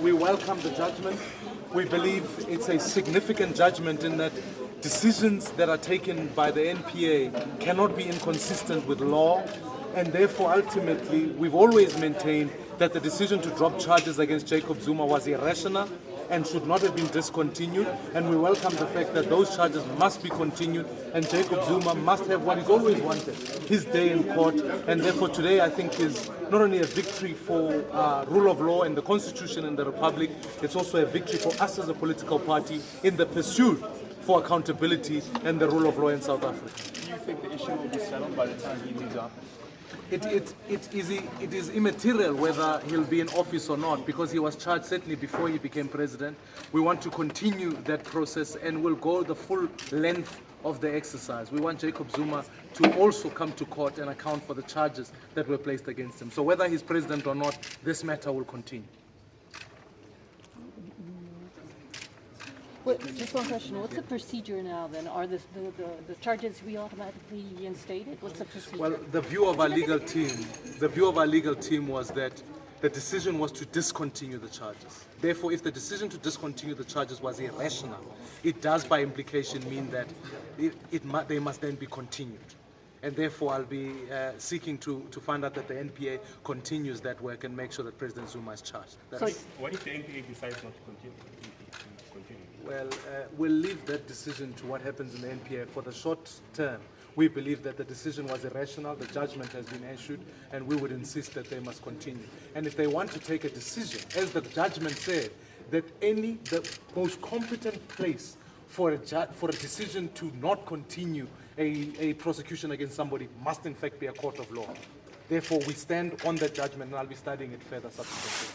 We welcome the judgment. We believe it's a significant judgment in that decisions that are taken by the NPA cannot be inconsistent with law, and therefore ultimately we've always maintained that the decision to drop charges against Jacob Zuma was irrational and should not have been discontinued, and we welcome the fact that those charges must be continued and Jacob Zuma must have what he's always wanted, his day in court. And therefore today I think is not only a victory for rule of law and the Constitution and the Republic, it's also a victory for us as a political party in the pursuit for accountability and the rule of law in South Africa. Do you think the issue will be settled by the time he leaves office? It is immaterial whether he'll be in office or not, because he was charged certainly before he became president. We want to continue that process and we'll go the full length of the exercise. We want Jacob Zuma to also come to court and account for the charges that were placed against him. So whether he's president or not, this matter will continue. Well, just one question. What's the procedure now then? Are the charges automatically reinstated? What's the procedure? Well, the view of our legal team was that the decision was to discontinue the charges. Therefore, if the decision to discontinue the charges was irrational, it does by implication mean that they must then be continued. And therefore, I'll be seeking to find out that the NPA continues that work and make sure that President Zuma is charged. So what if the NPA decides not to continue? Well, we'll leave that decision to what happens in the NPA. For the short term, we believe that the decision was irrational, the judgment has been issued, and we would insist that they must continue. And if they want to take a decision, as the judgment said, that the most competent place for a decision to not continue a prosecution against somebody must in fact be a court of law. Therefore, we stand on that judgment, and I'll be studying it further subsequently.